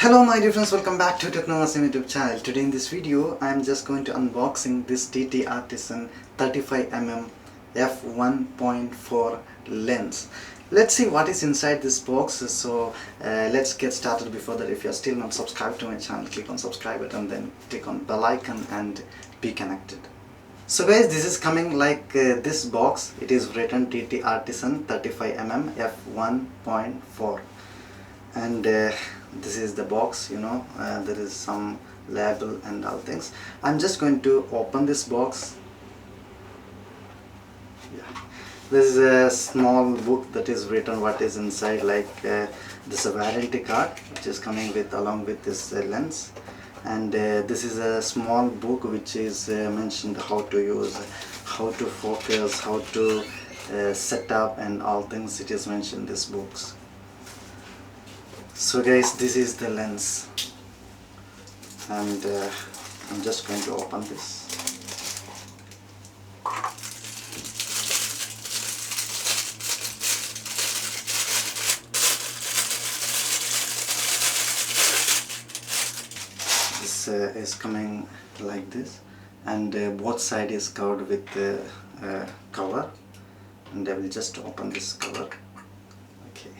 Hello my dear friends, welcome back to Technokasim YouTube channel. Today in this video I am just going to unboxing this TTArtisan 35mm f1.4 lens. Let's see what is inside this box. So let's get started. Before that, if you are still not subscribed to my channel, click on subscribe button, then click on bell icon and be connected. So guys, this is coming like this box. It is written TTArtisan 35mm f1.4 and this is the box. There is some label and all things. I'm just going to open this box. This is a small book that is written what is inside, like this is a warranty card which is coming with along with this lens, and this is a small book which is mentioned how to use, how to focus, how to set up and all things. It is mentioned in this books. So guys, this is the lens, and I'm just going to open this. This is coming like this, and both side is covered with the cover, and I will just open this cover. Okay,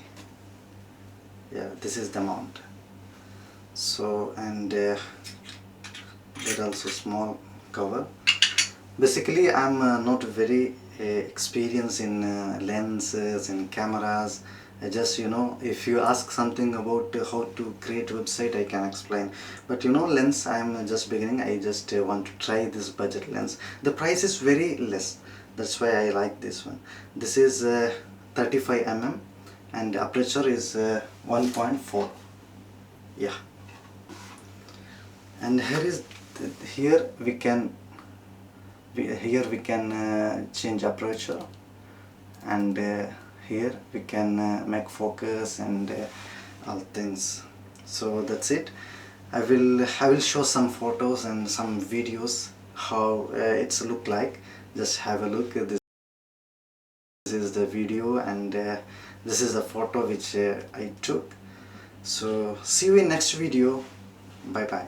yeah, this is the mount. So, and there also small cover. Basically I'm not very experienced in lenses and cameras. I just, if you ask something about how to create website, I can explain, but lens, I'm just beginning. I just want to try this budget lens. The price is very less, that's why I like this one. This is 35mm and the aperture is 1.4. yeah, and here we can change aperture, and here we can make focus and all things. So that's it. I will show some photos and some videos how it's look like. Just have a look at this. This is the video, and this is a photo which I took. So see you in next video. Bye bye.